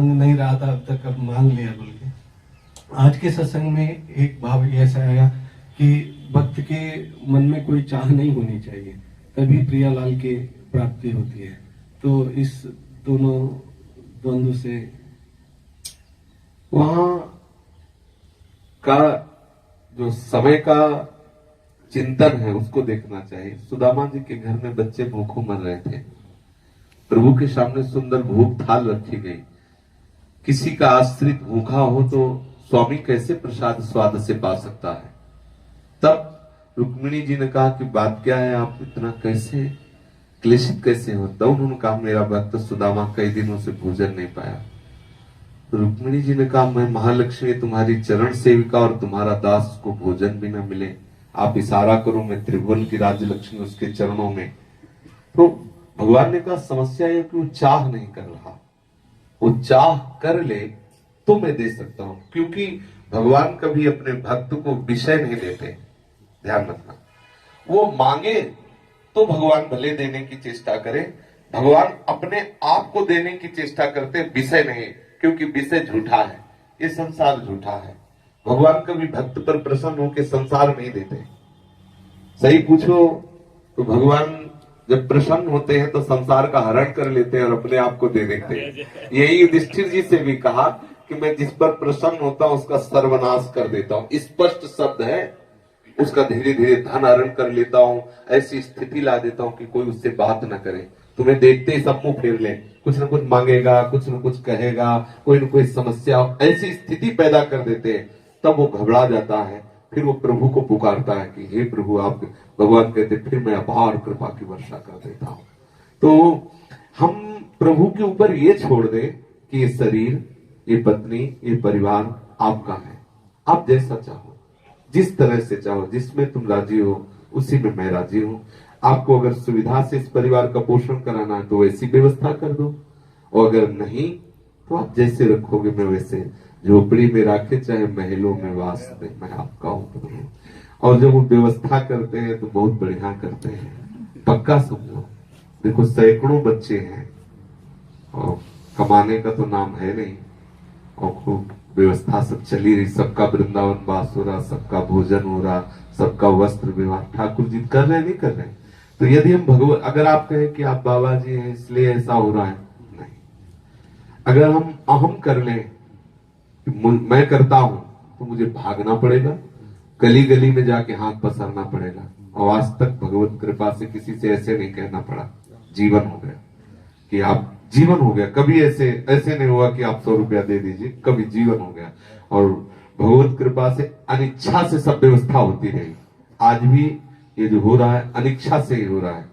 मांग नहीं रहा था अब तक, अब मांग लिया बोल के। आज के सत्संग में एक भाव ऐसा आया कि भक्त के मन में कोई चाह नहीं होनी चाहिए, तभी प्रियालाल की प्राप्ति होती है। तो इस दोनों द्वंद्व से वहां का जो समय का चिंतन है उसको देखना चाहिए। सुदामा जी के घर में बच्चे भूखों मर रहे थे, प्रभु के सामने सुंदर भूख थाल रखी गई। किसी का आश्रित भूखा हो तो स्वामी कैसे प्रसाद स्वाद से पा सकता है। तब रुक्मिणी जी ने कहा कि बात क्या है, आप इतना कैसे क्लेशित कैसे हो। तब उन्होंने कहा मेरा भक्त सुदामा कई दिनों से भोजन नहीं पाया। तो रुक्मिणी जी ने कहा मैं महालक्ष्मी तुम्हारी चरण सेविका और तुम्हारा दास को भोजन भी न मिले, आप इशारा करो, मैं त्रिभुवन की राज्य लक्ष्मी उसके चरणों में। तो भगवान ने कहा समस्या है कि वो चाह नहीं कर रहा, वो चाह कर ले तो मैं दे सकता हूं, क्योंकि भगवान कभी अपने भक्त को विषय नहीं देते। ध्यान रखना, वो मांगे तो भगवान भले देने की चेष्टा करे, भगवान अपने आप को देने की चेष्टा करते, विषय नहीं, क्योंकि विषय झूठा है, ये संसार झूठा है। भगवान कभी भक्त पर प्रसन्न होकर संसार नहीं देते। सही पूछो तो भगवान जब प्रसन्न होते हैं तो संसार का हरण कर लेते हैं और अपने आप को दे देते हैं। यही युधिष्ठिर जी से भी कहा कि मैं जिस पर प्रसन्न होता हूं उसका सर्वनाश कर देता हूं। स्पष्ट शब्द है, उसका धीरे धीरे धन हरण कर लेता हूं, ऐसी स्थिति ला देता हूं कि कोई उससे बात ना करे। तुम्हें देखते ही सब मुंह फेर ले, कुछ न कुछ मांगेगा, कुछ न कुछ कहेगा, कोई न कोई समस्या, ऐसी स्थिति पैदा कर देते हैं। तब वो घबरा जाता है, फिर वो प्रभु को पुकारता है कि हे प्रभु आप। भगवान कहते फिर मैं अपार कृपा की वर्षा कर देता हूं। तो हम प्रभु के ऊपर ये छोड़ दे कि ये शरीर, ये पत्नी, ये परिवार आपका है, आप जैसा चाहो, जिस तरह से चाहो, जिसमें तुम राजी हो उसी में मैं राजी हूं। आपको अगर सुविधा से इस परिवार का पोषण कराना है तो वैसी व्यवस्था कर दो, और अगर नहीं तो आप जैसे रखोगे मैं वैसे, झोपड़ी में रखे चाहे महलों में वास दे, मैं आपका हूं। और जब वो व्यवस्था करते हैं तो बहुत बढ़िया करते हैं, पक्का समझो। देखो सैकड़ों बच्चे हैं और कमाने का तो नाम है नहीं, और खूब व्यवस्था सब चली रही, सबका वृंदावन वास हो रहा, सबका भोजन हो रहा, सबका वस्त्र विवाह ठाकुर जी कर रहे नहीं कर रहे। तो यदि हम भगवान, अगर आप कहें कि आप बाबा जी हैं इसलिए ऐसा हो रहा है, नहीं। अगर हम अहम कर लें मैं करता हूं तो मुझे भागना पड़ेगा, गली गली में जाके हाथ पसारना पड़ेगा। और आज तक भगवत कृपा से किसी से ऐसे नहीं कहना पड़ा जीवन हो गया कि आप जीवन हो गया। कभी ऐसे नहीं हुआ कि आप 100 रुपया दे दीजिए, कभी जीवन हो गया। और भगवत कृपा से अनिच्छा से सब व्यवस्था होती रही। आज भी ये जो हो रहा है अनिच्छा से ही हो रहा है।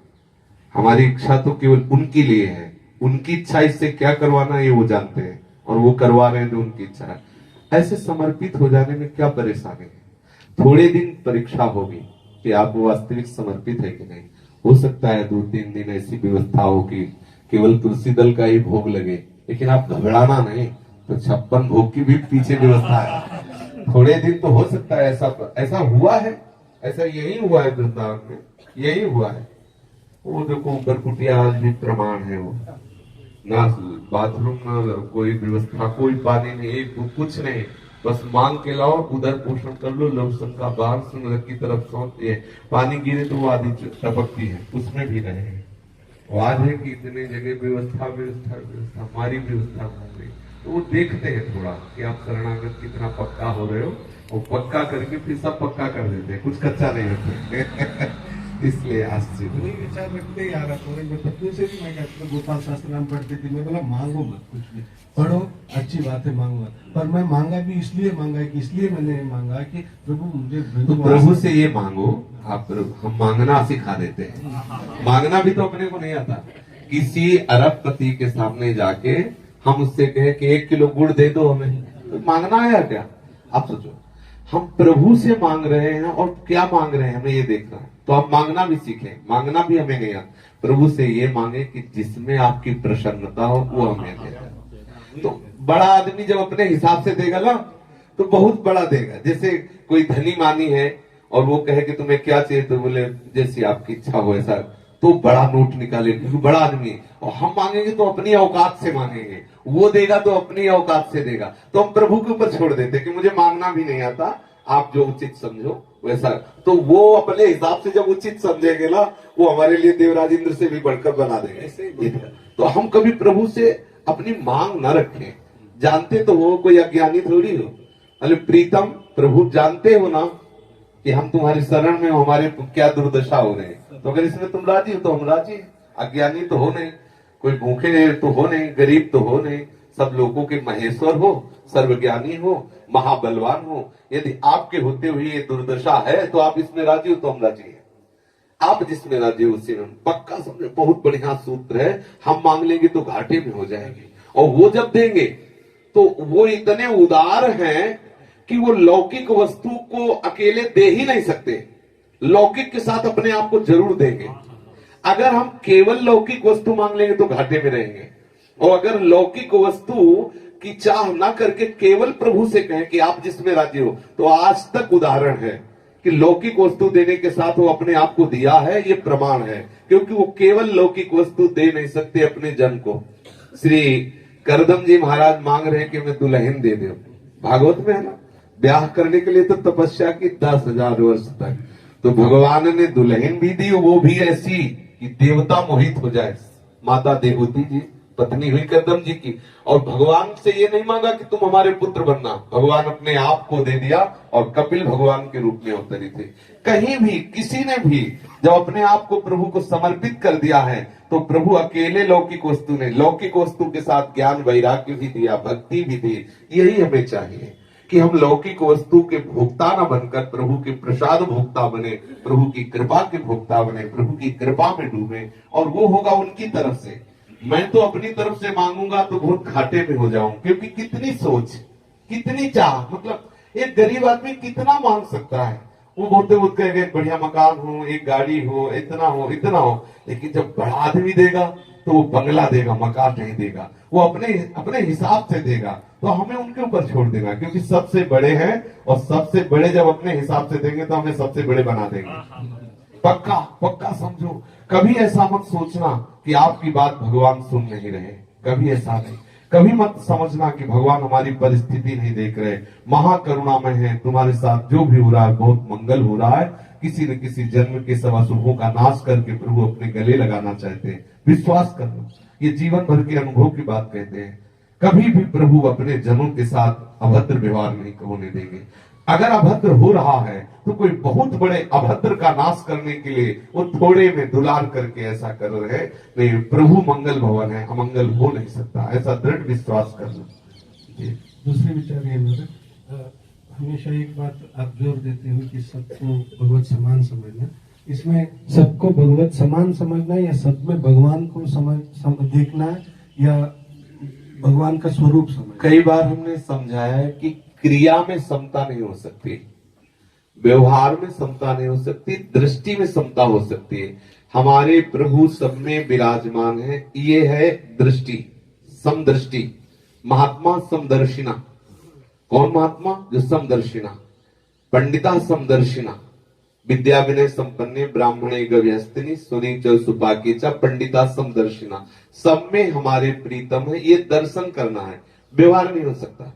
हमारी इच्छा तो केवल उनके लिए है, उनकी इच्छा इससे क्या करवाना है ये वो जानते हैं, और वो करवा रहे हैं जो उनकी इच्छा है। ऐसे समर्पित हो जाने में क्या परेशानी है। थोड़े दिन परीक्षा होगी कि आप वास्तविक समर्पित है कि नहीं। हो सकता है 2-3 दिन ऐसी व्यवस्था हो कि केवल तुलसी दल का ही भोग लगे, लेकिन आप घबराना नहीं, तो 56 भोग की भी पीछे व्यवस्था है। थोड़े दिन तो हो सकता है ऐसा हुआ है, ऐसा यही हुआ है वृंदावन में, यही हुआ है। वो देखो ऊपर कुटिया आज भी प्रमाण है, वो ना बाथरूम ना कोई व्यवस्था, कोई पानी नहीं, कुछ नहीं, बस मांग के लाओ, उधर पोषण कर लो, लवसन का बाहर सुंदर की तरफ सोचते पानी गिरे तो वो आदि टपकती है, उसमें भी रहे। आज है कि इतने जगह व्यवस्था हमारी व्यवस्था हो गई। तो वो देखते हैं थोड़ा कि आप शरणागत कितना पक्का हो रहे हो, और पक्का करके फिर सब पक्का कर देते हैं, कुछ कच्चा नहीं रखते। इसलिए आश्चर्य वही विचार रखते ही आ रहा था। मैं पत्नी से भी मैं कहता गोपाल शास्त्र नाम पढ़ती थी, मैं बोला मांगो मत, कुछ भी पढ़ो, अच्छी बात है, मांगो मत। पर मैं मांगा भी इसलिए मांगा कि इसलिए मैंने मांगा कि प्रभु मुझे तो प्रभु से ये मांगो। आप हम मांगना सिखा देते हैं, मांगना भी तो अपने को नहीं आता। किसी अरबपति के सामने जाके हम उससे कहे कि 1 किलो गुड़ दे दो हमें, तो मांगना आया क्या। आप सोचो हम प्रभु से मांग रहे हैं और क्या मांग रहे हैं हमें ये देखना है। तो आप मांगना भी सीखें, मांगना भी हमें नहीं आता। प्रभु से ये मांगे कि जिसमें आपकी प्रसन्नता हो वो हमें दे। तो बड़ा आदमी जब अपने हिसाब से देगा ना तो बहुत बड़ा देगा। जैसे कोई धनी मानी है और वो कहे कि तुम्हें क्या चाहिए, तो बोले जैसी आपकी इच्छा हो ऐसा तो बड़ा नोट निकाले क्योंकि बड़ा आदमी है। और हम मांगेंगे तो अपनी औकात से मांगेंगे, वो देगा तो अपनी औकात से देगा। तो हम प्रभु के ऊपर छोड़ देते कि मुझे मांगना भी नहीं आता, आप जो उचित समझो वैसा। तो वो अपने हिसाब से जब उचित समझेंगे ना, वो हमारे लिए देवराज इंद्र से भी बढ़कर बना देंगे। तो हम कभी प्रभु से अपनी मांग न रखें। जानते तो हो, कोई अज्ञानी थोड़ी हो। अरे प्रीतम, प्रभु जानते हो ना कि हम तुम्हारी शरण में हो, हमारे क्या दुर्दशा हो रही है। तो अगर इसमें तुम राजी हो तो हम राजी हैं। अज्ञानी तो हो नहीं, कोई भूखे तो हो नहीं, गरीब तो हो नहीं, सब लोगों के महेश्वर हो, सर्वज्ञानी हो, महाबलवान हो। यदि आपके होते हुए ये दुर्दशा है तो आप इसमें राजी हो तो हम राजी हैं। आप जिसमें राजी हो उसी में पक्का समझे। बहुत बढ़िया सूत्र है, हम मांग लेंगे तो घाटे में हो जाएंगे। और वो जब देंगे तो वो इतने उदार हैं कि वो लौकिक वस्तु को अकेले दे ही नहीं सकते, लौकिक के साथ अपने आप को जरूर देंगे। अगर हम केवल लौकिक वस्तु मांग लेंगे तो घाटे में रहेंगे। और अगर लौकिक वस्तु की चाह ना करके केवल प्रभु से कहें कि आप जिसमें राजी हो, तो आज तक उदाहरण है कि लौकिक वस्तु देने के साथ वो अपने आप को दिया है, ये प्रमाण है। क्योंकि वो केवल लौकिक वस्तु दे नहीं सकते अपने जन को। श्री करदम जी महाराज मांग रहे हैं कि मैं दुल्हन दे दे। भागवत में है ना, ब्याह करने के लिए तो तपस्या की 10,000 वर्ष तक। तो भगवान ने दुल्हन भी दी, वो भी ऐसी कि देवता मोहित हो जाए। माता देवती जी पत्नी हुई करदम जी की। और भगवान से ये नहीं मांगा कि तुम हमारे पुत्र बनना, भगवान अपने आप को दे दिया और कपिल भगवान के रूप में अवतरित थे। कहीं भी किसी ने भी जब अपने आप को प्रभु को समर्पित कर दिया है तो प्रभु अकेले लौकिक वस्तु ने, लौकिक वस्तु के साथ ज्ञान वैराग्य भी दिया, भक्ति भी दी। यही हमें चाहिए कि हम लौकिक वस्तु के भोक्ता न बनकर प्रभु के प्रसाद भोक्ता बने, प्रभु की कृपा के भोक्ता बने, प्रभु की कृपा में डूबे। और वो होगा उनकी तरफ से। मैं तो अपनी तरफ से मांगूंगा तो बहुत घाटे में हो जाऊं, क्योंकि कितनी सोच, कितनी चाह, मतलब एक गरीब आदमी कितना मांग सकता है। वो बोलते बोलते कहेंगे एक बढ़िया मकान हो, एक गाड़ी हो, इतना हो, इतना हो। लेकिन जब बड़ा आदमी देगा तो वो बंगला देगा, मकान नहीं देगा। वो अपने अपने हिसाब से देगा। तो हमें उनके ऊपर छोड़ देना, क्योंकि सबसे बड़े हैं। और सबसे बड़े जब अपने हिसाब से देंगे तो हमें सबसे बड़े बना देंगे। पक्का पक्का समझो। कभी ऐसा मत सोचना कि आपकी बात भगवान सुन नहीं रहे, कभी ऐसा नहीं। कभी मत समझना कि भगवान हमारी परिस्थिति नहीं देख रहे। महाकरुणामय है, तुम्हारे साथ जो भी हो रहा है बहुत मंगल हो रहा है। किसी न किसी जन्म के सब अशुभों का नाश करके प्रभु अपने गले लगाना चाहते हैं। विश्वास करना, ये जीवन भर के अनुभव की बात कहते हैं। कभी भी प्रभु अपने जनों के साथ अभद्र व्यवहार नहीं होने देंगे। अगर अभद्र हो रहा है तो कोई बहुत बड़े अभद्र का नाश करने के लिए वो थोड़े में दुलार करके ऐसा कर रहे हैं। नहीं, प्रभु मंगल भवन है, अमंगल हो नहीं सकता, ऐसा दृढ़ विश्वास करना। दूसरे विचार ये मेरे, हमेशा एक बात आप जोर देते हो कि सबको भगवत समान समझना। इसमें सबको भगवत समान समझना या सब में भगवान को देखना या भगवान का स्वरूप समझना। कई बार हमने समझाया है कि क्रिया में समता नहीं हो सकती, व्यवहार में समता नहीं हो सकती, दृष्टि में समता हो सकती है। हमारे प्रभु सब में विराजमान है, ये है दृष्टि, समदृष्टि। महात्मा समदर्शिना। कौन महात्मा? जो समदर्शिना। पंडिता समदर्शिना। विद्या विनय संपन्ने ब्राह्मणे गव्यस्तिनी सुनी च सुपाकी च पंडिता समदर्शिना। सब में हमारे प्रीतम है, ये दर्शन करना है, व्यवहार नहीं हो सकता।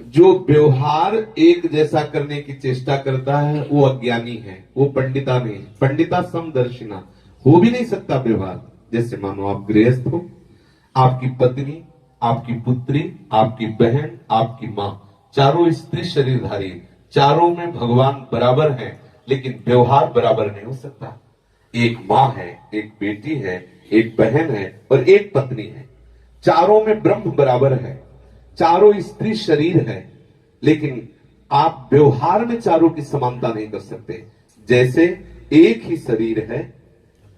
जो व्यवहार एक जैसा करने की चेष्टा करता है वो अज्ञानी है, वो पंडिता नहीं। पंडिता समदर्शिना हो भी नहीं सकता व्यवहार। जैसे मानो आप गृहस्थ हो, आपकी पत्नी, आपकी पुत्री, आपकी बहन, आपकी माँ, चारों स्त्री शरीरधारी, चारों में भगवान बराबर हैं, लेकिन व्यवहार बराबर नहीं हो सकता। एक माँ है, एक बेटी है, एक बहन है और एक पत्नी है। चारों में ब्रह्म बराबर है, चारों स्त्री शरीर है, लेकिन आप व्यवहार में चारों की समानता नहीं कर सकते। जैसे एक ही शरीर है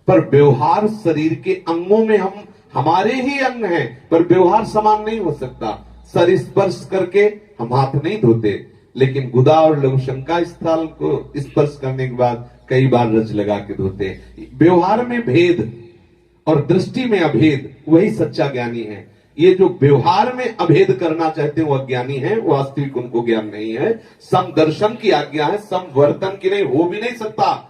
पर व्यवहार शरीर के अंगों में हम हमारे ही अंग हैं, पर व्यवहार समान नहीं हो सकता। सर स्पर्श करके हम हाथ नहीं धोते, लेकिन गुदा और लघुशंका स्थल को स्पर्श करने के बाद कई बार रज लगा के धोते। व्यवहार में भेद और दृष्टि में अभेद, वही सच्चा ज्ञानी है। ये जो व्यवहार में अभेद करना चाहते हैं वो अज्ञानी है, वास्तविक उनको ज्ञान नहीं है। समदर्शन की आज्ञा है, समवर्तन की नहीं, हो भी नहीं सकता।